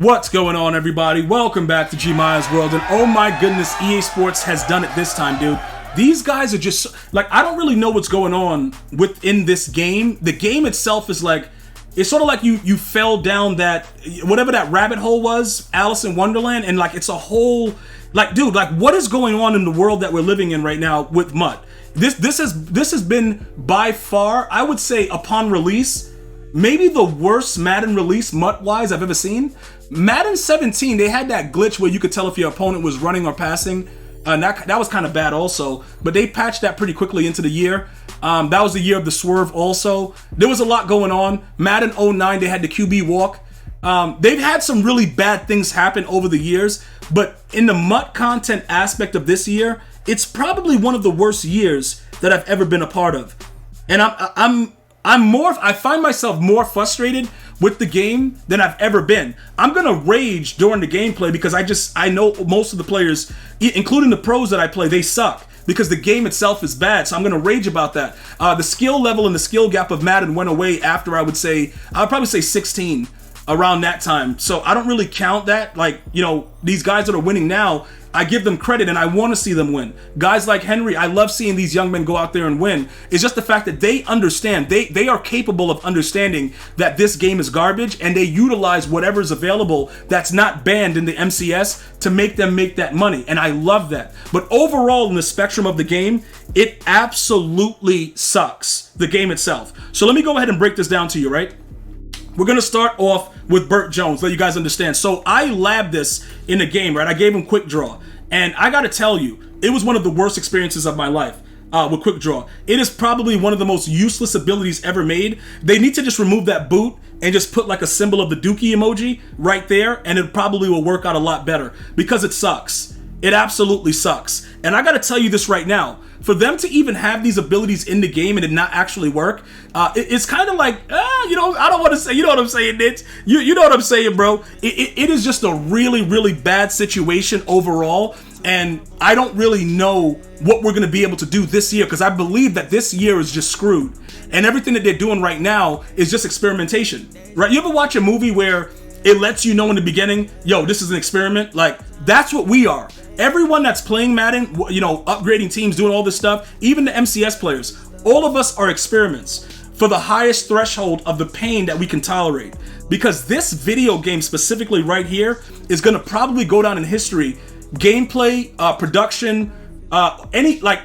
What's going on, everybody? Welcome back to GmiasWorld, and oh my goodness, EA Sports has done it this time, dude. These guys are just, like, I don't really know what's going on within this game. The game itself is like, it's sort of like you fell down that, whatever that rabbit hole was, Alice in Wonderland, and like, it's a whole, like, dude, like, what is going on in the world that we're living in right now with MUT? This has been, by far, I would say, upon release, maybe the worst Madden release, MUT-wise, I've ever seen. Madden 17, they had that glitch where you could tell if your opponent was running or passing. And that was kind of bad also. But they patched that pretty quickly into the year. That was the year of the swerve also. There was a lot going on. Madden 09, they had the QB walk. They've had some really bad things happen over the years. But in the MUT content aspect of this year, it's probably one of the worst years that I've ever been a part of. And I find myself more frustrated with the game than I've ever been. I'm gonna rage during the gameplay because I know most of the players, including the pros that I play, they suck because the game itself is bad. So I'm gonna rage about that. The skill level and the skill gap of Madden went away after I'd probably say 16 around that time. So I don't really count that. Like, you know, these guys that are winning now, I give them credit and I want to see them win. Guys like Henry, I love seeing these young men go out there and win. It's just the fact that they understand, they are capable of understanding that this game is garbage, and they utilize whatever is available that's not banned in the MCS to make them make that money. And I love that. But overall, in the spectrum of the game, it absolutely sucks, the game itself. So let me go ahead and break this down to you, right? We're going to start off with Burt Jones, let you guys understand. So I labbed this in a game, right? I gave him Quick Draw. And I got to tell you, it was one of the worst experiences of my life with Quick Draw. It is probably one of the most useless abilities ever made. They need to just remove that boot and just put like a symbol of the dookie emoji right there, and it probably will work out a lot better because it sucks. It absolutely sucks. And I got to tell you this right now. For them to even have these abilities in the game and it not actually work, it's kind of like, you know, I don't want to say, you know what I'm saying, Nitz? You know what I'm saying, bro? It is just a really, really bad situation overall. And I don't really know what we're going to be able to do this year because I believe that this year is just screwed. And everything that they're doing right now is just experimentation, right? You ever watch a movie where it lets you know in the beginning, yo, this is an experiment? Like, that's what we are. Everyone that's playing Madden, you know, upgrading teams, doing all this stuff, even the MCS players, all of us are experiments for the highest threshold of the pain that we can tolerate. Because this video game specifically right here is going to probably go down in history. Gameplay, production,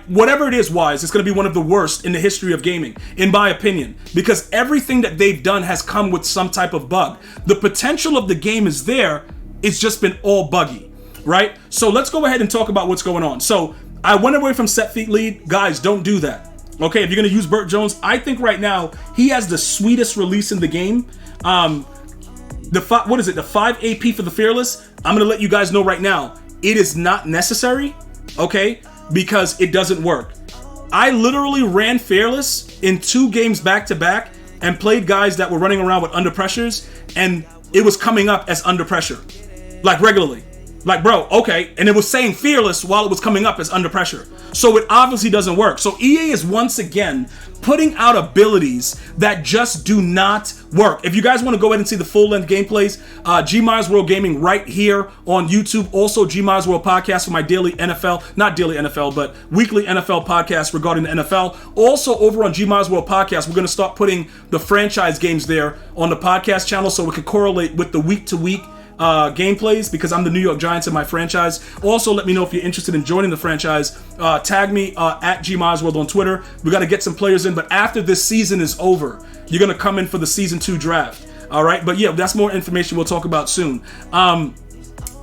whatever it is wise, it's going to be one of the worst in the history of gaming, in my opinion. Because everything that they've done has come with some type of bug. The potential of the game is there, it's just been all buggy. Right? So let's go ahead and talk about what's going on. So I went away from set feet lead. Guys, don't do that. Okay, if you're going to use Burt Jones, I think right now he has the sweetest release in the game. The 5 AP for the Fearless? I'm going to let you guys know right now. It is not necessary, okay, because it doesn't work. I literally ran Fearless in 2 games back-to-back and played guys that were running around with under pressures, and it was coming up as under pressure, like regularly. Like, bro, okay, and it was saying Fearless while it was coming up as under pressure. So it obviously doesn't work. So EA is once again putting out abilities that just do not work. If you guys want to go ahead and see the full-length gameplays, GmiasWorld Gaming right here on YouTube. Also, GmiasWorld Podcast for my daily NFL, not daily NFL, but weekly NFL podcast regarding the NFL. Also, over on GmiasWorld Podcast, we're going to start putting the franchise games there on the podcast channel so we can correlate with the week-to-week gameplays, because I'm the New York Giants in my franchise. Also, let me know if you're interested in joining the franchise. Tag me at GmiasWorld on Twitter. We got to get some players in, but after this season is over, you're going to come in for the Season 2 draft. All right? But yeah, that's more information we'll talk about soon.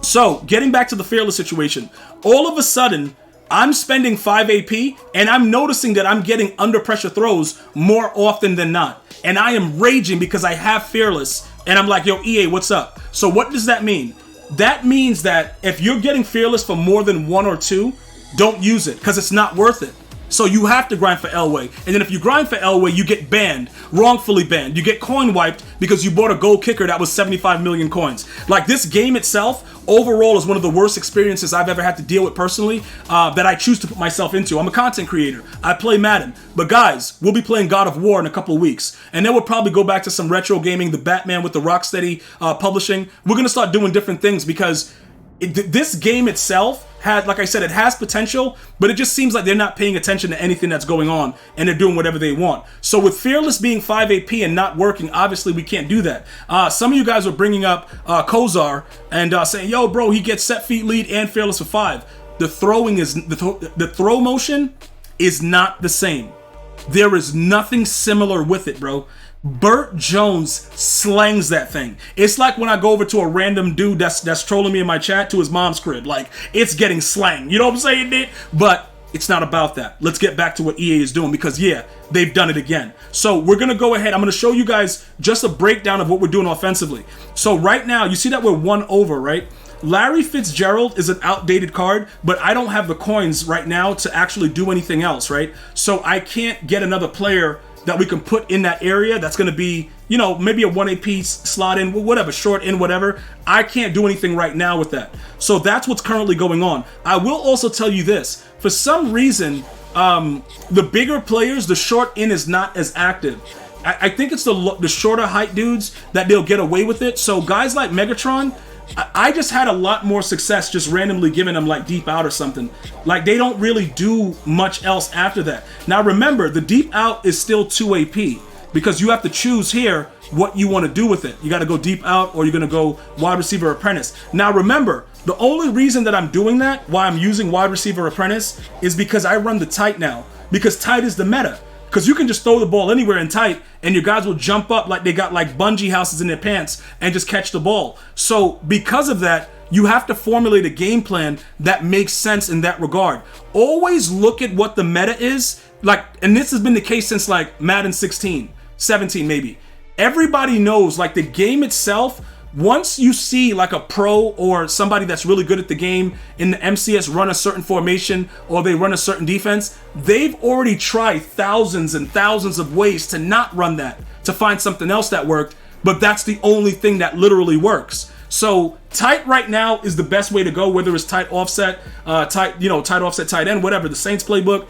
So, getting back to the Fearless situation. All of a sudden, I'm spending 5 AP, and I'm noticing that I'm getting under pressure throws more often than not. And I am raging because I have Fearless, and I'm like, yo, EA, what's up? So what does that mean? That means that if you're getting Fearless for more than 1 or 2, don't use it because it's not worth it. So you have to grind for Elway. And then if you grind for Elway, you get banned, wrongfully banned. You get coin wiped because you bought a gold kicker that was 75 million coins. Like, this game itself, overall, is one of the worst experiences I've ever had to deal with personally, that I choose to put myself into. I'm a content creator. I play Madden. But guys, we'll be playing God of War in a couple of weeks. And then we'll probably go back to some retro gaming, the Batman with the Rocksteady publishing. We're going to start doing different things because this game itself had, like I said, it has potential, but it just seems like they're not paying attention to anything that's going on, and they're doing whatever they want. So with Fearless being 5 AP and not working, obviously we can't do that. Some of you guys were bringing up Kozar and saying, yo, bro, he gets set feet lead and Fearless for 5. The throwing is, the throw motion is not the same. There is nothing similar with it, bro. Burt Jones slangs that thing. It's like when I go over to a random dude that's trolling me in my chat to his mom's crib. Like, it's getting slang. You know what I'm saying, dude? But it's not about that. Let's get back to what EA is doing because, yeah, they've done it again. So we're going to go ahead. I'm going to show you guys just a breakdown of what we're doing offensively. So right now, you see that we're 1 over, right? Larry Fitzgerald is an outdated card, but I don't have the coins right now to actually do anything else, right? So I can't get another player that we can put in that area that's going to be, you know, maybe a 1 AP slot in, whatever, short in, whatever. I can't do anything right now with that. So that's what's currently going on. I will also tell you this. For some reason, the bigger players, the short in is not as active. I think it's the shorter height dudes that they'll get away with it. So guys like Megatron, I just had a lot more success just randomly giving them like deep out or something. Like, they don't really do much else after that. Now remember, the deep out is still 2 AP because you have to choose here what you want to do with it. You got to go deep out or you're going to go wide receiver apprentice. Now remember, the only reason that I'm doing that, why I'm using wide receiver apprentice, is because I run the tight now. Because tight is the meta. Because you can just throw the ball anywhere in tight and your guys will jump up like they got like bungee houses in their pants and just catch the ball. So because of that, you have to formulate a game plan that makes sense in that regard. Always look at what the meta is. Like, and this has been the case since like Madden 16, 17 maybe. Everybody knows, like, the game itself, once you see like a pro or somebody that's really good at the game in the MCS run a certain formation or they run a certain defense, they've already tried thousands and thousands of ways to not run that, to find something else that worked, but that's the only thing that literally works. So tight right now is the best way to go, whether it's tight offset, tight offset, tight end, whatever, the Saints playbook,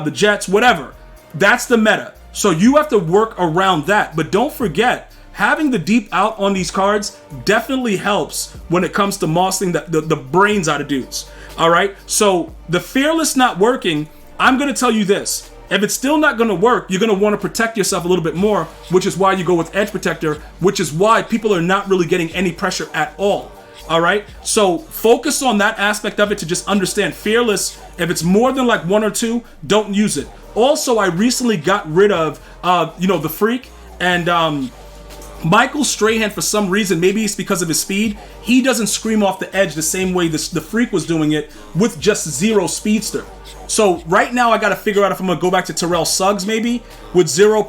the Jets, whatever. That's the meta. So you have to work around that, but don't forget, having the deep out on these cards definitely helps when it comes to mossing the brains out of dudes. All right, so the Fearless not working, I'm going to tell you this. If it's still not going to work, you're going to want to protect yourself a little bit more, which is why you go with Edge Protector, which is why people are not really getting any pressure at all. All right, so focus on that aspect of it to just understand Fearless. If it's more than like 1 or 2, don't use it. Also, I recently got rid of, the Freak and Michael Strahan, for some reason, maybe it's because of his speed, he doesn't scream off the edge the same way the Freak was doing it with just 0 speedster. So right now I got to figure out if I'm going to go back to Terrell Suggs maybe with 0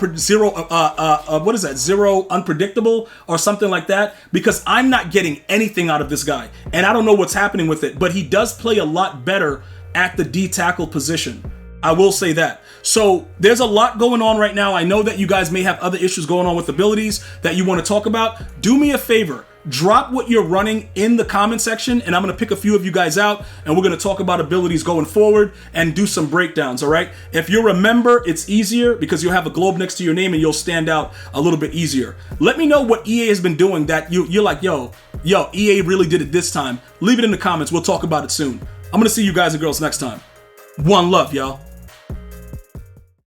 unpredictable or something like that, because I'm not getting anything out of this guy and I don't know what's happening with it, but he does play a lot better at the D tackle position. I will say that. So there's a lot going on right now. I know that you guys may have other issues going on with abilities that you want to talk about. Do me a favor. Drop what you're running in the comment section, and I'm going to pick a few of you guys out, and we're going to talk about abilities going forward and do some breakdowns, all right? If you're a member, it's easier because you'll have a globe next to your name and you'll stand out a little bit easier. Let me know what EA has been doing that you're like, yo, EA really did it this time. Leave it in the comments. We'll talk about it soon. I'm going to see you guys and girls next time. One love, y'all.